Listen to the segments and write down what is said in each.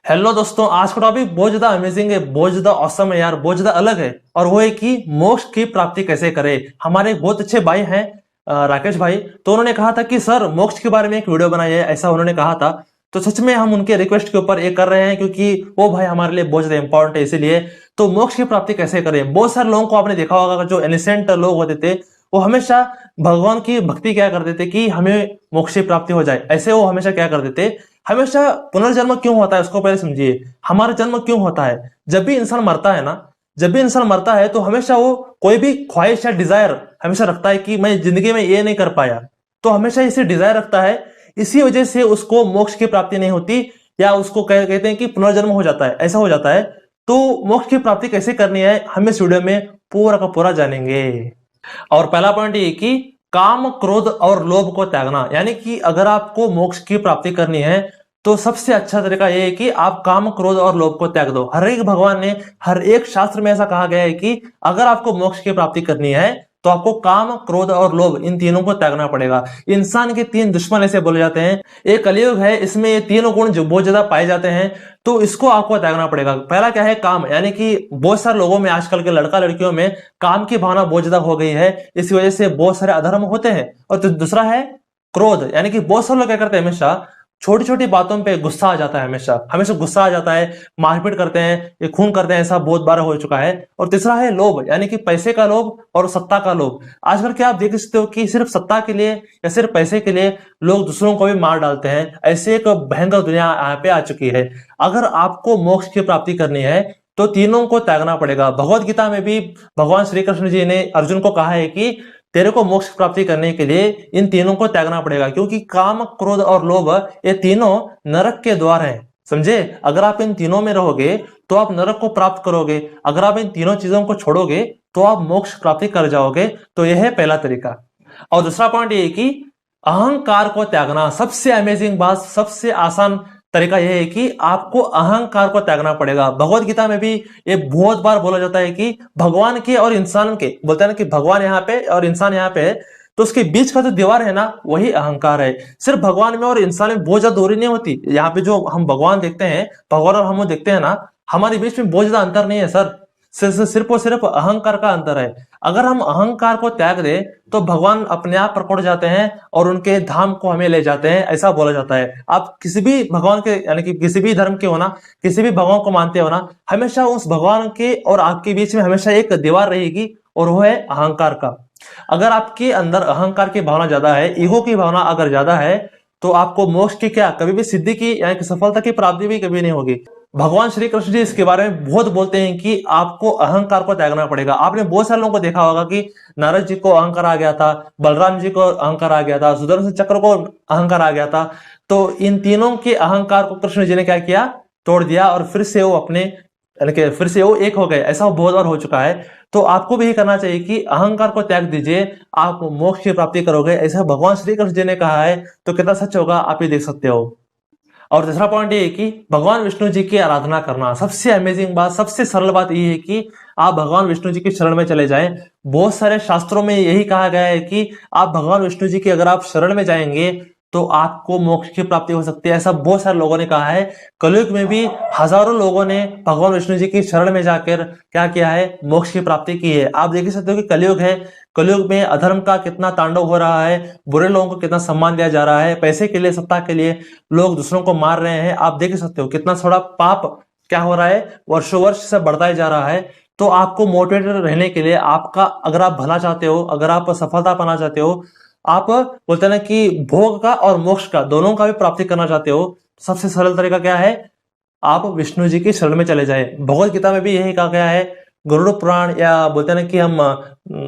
Hello दोस्तों, आज का टॉपिक बहुत ज्यादा अमेजिंग है, बहुत ज्यादा ऑसम है यार, बहुत ज्यादा अलग है। और वो है कि मोक्ष की प्राप्ति कैसे करें। हमारे एक बहुत अच्छे भाई हैं, राकेश भाई। तो उन्होंने कहा था कि सर मोक्ष के बारे में एक वीडियो बनाइए, ऐसा उन्होंने कहा था। तो सच में हम उनके रिक्वेस्ट के ऊपर ये कर रहे हैं, क्योंकि वो भाई हमारे लिए बहुत ज्यादा इंपॉर्टेंट है। इसीलिए तो मोक्ष की प्राप्ति कैसे करें। बहुत सारे लोगों को आपने देखा होगा, जो इनोसेंट लोग होते थे वो हमेशा भगवान की भक्ति क्या करते थे कि हमें मोक्ष की प्राप्ति हो जाए। ऐसे वो हमेशा क्या करते थे, हमेशा पुनर्जन्म क्यों होता है उसको पहले समझिए। हमारा जन्म क्यों होता है? जब भी इंसान मरता है ना, जब भी इंसान मरता है तो हमेशा वो कोई भी ख्वाहिश या डिजायर हमेशा रखता है कि मैं जिंदगी में ये नहीं कर पाया, तो हमेशा इसे डिजायर रखता है। इसी वजह से उसको मोक्ष की प्राप्ति नहीं होती, या उसको कहते हैं कि पुनर्जन्म हो जाता है, ऐसा हो जाता है। तो मोक्ष की प्राप्ति कैसे करनी है हम इस वीडियो में पूरा का पूरा जानेंगे। और पहला पॉइंट ये कि काम क्रोध और लोभ को त्यागना। यानी कि अगर आपको मोक्ष की प्राप्ति करनी है तो सबसे अच्छा तरीका यह है कि आप काम क्रोध और लोभ को त्याग दो। हर एक भगवान ने, हर एक शास्त्र में ऐसा कहा गया है कि अगर आपको मोक्ष की प्राप्ति करनी है तो आपको काम क्रोध और लोभ इन तीनों को त्यागना पड़ेगा। इंसान के तीन दुश्मन ऐसे बोले जाते हैं। एक कलयुग है, इसमें ये तीनों गुण जो बहुत ज्यादा पाए जाते हैं, तो इसको आपको त्यागना पड़ेगा। पहला क्या है? काम। यानी कि बहुत सारे लोगों में, आजकल के लड़का लड़कियों में काम की भावना बहुत ज्यादा हो गई है, इस वजह से बहुत सारे अधर्म होते हैं। और तो दूसरा है क्रोध। यानी कि बहुत सारे लोग क्या करते हैं, हमेशा छोटी छोटी बातों पे गुस्सा आ जाता है, हमेशा हमेशा गुस्सा आ जाता है, मारपीट करते हैं, ये खून करते हैं, ऐसा बहुत बार हो चुका है। और तीसरा है लोभ। यानी कि पैसे का लोभ और सत्ता का लोभ। आजकल क्या आप देख सकते हो कि सिर्फ सत्ता के लिए या सिर्फ पैसे के लिए लोग दूसरों को भी मार डालते हैं। ऐसे एक भयंकर दुनिया यहाँ पे आ चुकी है। अगर आपको मोक्ष की प्राप्ति करनी है तो तीनों को त्यागना पड़ेगा। भगवत गीता में भी भगवान श्री कृष्ण जी ने अर्जुन को कहा है कि तेरे को मोक्ष प्राप्ति करने के लिए इन तीनों को त्यागना पड़ेगा, क्योंकि काम क्रोध और लोभ ये तीनों नरक के द्वार हैं। समझे? अगर आप इन तीनों में रहोगे तो आप नरक को प्राप्त करोगे, अगर आप इन तीनों चीजों को छोड़ोगे तो आप मोक्ष प्राप्ति कर जाओगे। तो यह है पहला तरीका। और दूसरा पॉइंट ये है कि अहंकार को त्यागना। सबसे अमेजिंग बात, सबसे आसान तरीका यह है कि आपको अहंकार को त्यागना पड़ेगा। भगवत गीता में भी ये बहुत बार बोला जाता है कि भगवान के और इंसान के, बोलते हैं ना कि भगवान यहाँ पे और इंसान यहाँ पे है, तो उसके बीच का जो दीवार है ना वही अहंकार है। सिर्फ भगवान में और इंसान में बहुत ज्यादा दूरी नहीं होती। यहाँ पे जो हम भगवान देखते हैं, भगवान और हम देखते हैं ना, हमारे बीच में बहुत ज्यादा अंतर नहीं है सर। सिर्फ और सिर्फ अहंकार का अंतर है। अगर हम अहंकार को त्याग दें तो भगवान अपने आप प्रकट जाते हैं और उनके धाम को हमें ले जाते हैं, ऐसा बोला जाता है। आप किसी भी भगवान के, यानी कि किसी भी धर्म के हो ना, किसी भी भगवान को मानते हो ना, हमेशा उस भगवान के और आपके बीच में हमेशा एक दीवार रहेगी, और वो है अहंकार का। अगर आपके अंदर अहंकार की भावना ज्यादा है, ईगो की भावना अगर ज्यादा है, तो आपको मोक्ष की क्या, कभी भी सिद्धि की यानी कि सफलता की प्राप्ति भी कभी नहीं होगी। भगवान श्री कृष्ण जी इसके बारे में बहुत बोलते हैं कि आपको अहंकार को त्यागना पड़ेगा। आपने बहुत सारे लोगों को देखा होगा कि नारद जी को अहंकार आ गया था, बलराम जी को अहंकार आ गया था, सुदर्शन चक्र को अहंकार आ गया था। तो इन तीनों के अहंकार को कृष्ण जी ने क्या किया? तोड़ दिया, और फिर से वो अपने, यानी कि फिर से वो एक हो गए। ऐसा बहुत बार हो चुका है। तो आपको भी करना चाहिए कि अहंकार को त्याग दीजिए, आप मोक्ष की प्राप्ति करोगे, ऐसा भगवान श्री कृष्ण जी ने कहा है। तो कितना सच होगा आप ये देख सकते हो। और तीसरा पॉइंट ये है कि भगवान विष्णु जी की आराधना करना। सबसे अमेजिंग बात, सबसे सरल बात ये है कि आप भगवान विष्णु जी की शरण में चले जाएं। बहुत सारे शास्त्रों में यही कहा गया है कि आप भगवान विष्णु जी की अगर आप शरण में जाएंगे तो आपको मोक्ष की प्राप्ति हो सकती है, ऐसा बहुत सारे लोगों ने कहा है। कलयुग में भी हजारों लोगों ने भगवान विष्णु जी की शरण में जाकर क्या किया है? मोक्ष की प्राप्ति की है। आप देख सकते हो कि कलयुग है, कलयुग में अधर्म का कितना तांडव हो रहा है, बुरे लोगों को कितना सम्मान दिया जा रहा है, पैसे के लिए, सत्ता के लिए लोग दूसरों को मार रहे हैं। आप देख सकते हो कितना थोड़ा पाप क्या हो रहा है, वर्षों वर्ष से बढ़ता ही जा रहा है। तो आपको मोटिवेटेड रहने के लिए, आपका अगर आप भला चाहते हो, अगर आप सफलता पाना चाहते हो, आप बोलते हैं ना कि भोग का और मोक्ष का दोनों का भी प्राप्ति करना चाहते हो, सबसे सरल तरीका क्या है? आप विष्णु जी की शरण में चले जाए। भगवत गीता में भी यही कहा गया है। गरुड़ पुराण, या बोलते हैं ना कि हम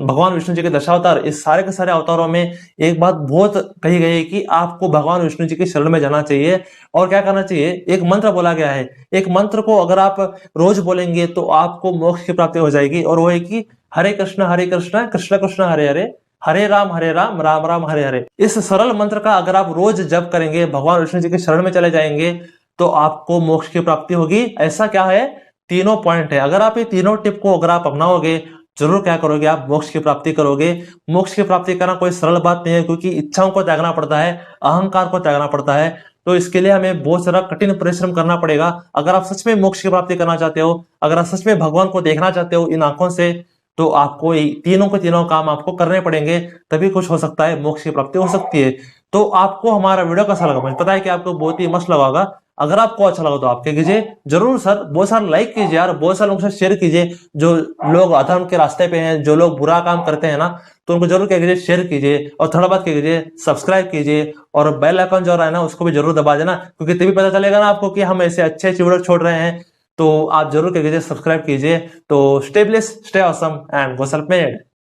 भगवान विष्णु जी के दशावतार, इस सारे के सारे अवतारों में एक बात बहुत कही गई है कि आपको भगवान विष्णु जी की शरण में जाना चाहिए। और क्या करना चाहिए? एक मंत्र बोला गया है। एक मंत्र को अगर आप रोज बोलेंगे तो आपको मोक्ष की प्राप्ति हो जाएगी, और वो है कि हरे कृष्ण कृष्ण कृष्ण हरे हरे, हरे राम राम राम हरे हरे। इस सरल मंत्र का अगर आप रोज जप करेंगे, भगवान विष्णु जी की शरण में चले जाएंगे, तो आपको मोक्ष की प्राप्ति होगी। ऐसा क्या है? तीनों पॉइंट है। अगर आप ये तीनों टिप को अगर आप अपनाओगे, जरूर क्या करोगे? आप मोक्ष की प्राप्ति करोगे। मोक्ष की प्राप्ति करना कोई सरल बात नहीं है, क्योंकि इच्छाओं को त्यागना पड़ता है, अहंकार को त्यागना पड़ता है। तो इसके लिए हमें बहुत सारा कठिन परिश्रम करना पड़ेगा। अगर आप सच में मोक्ष की प्राप्ति करना चाहते हो, अगर आप सच में भगवान को देखना चाहते हो इन आंखों से, तो आपको तीनों के तीनों काम आपको करने पड़ेंगे, तभी कुछ हो सकता है, मोक्ष की प्राप्ति हो सकती है। तो आपको हमारा वीडियो कैसा लगा, मुझे पता है कि आपको बहुत ही मस्त लगा होगा। अगर आपको अच्छा लगा तो आप क्या कीजिए, जरूर सर बहुत सारा लाइक कीजिए यार, बहुत सारे लोगों के साथ शेयर कीजिए। जो लोग अधर्म के रास्ते पे हैं, जो लोग बुरा काम करते हैं ना, तो उनको जरूर क्या कीजिए, शेयर कीजिए। और थोड़ा बात क्या कीजिए, सब्सक्राइब कीजिए, और बेल आइकन जो है ना उसको भी जरूर दबा देना, क्योंकि तभी पता चलेगा ना आपको कि हम ऐसे अच्छे अच्छे वीडियो छोड़ रहे हैं। तो आप जरूर क्या कीजिए, सब्सक्राइब कीजिए। तो stay blessed, stay awesome and go self made.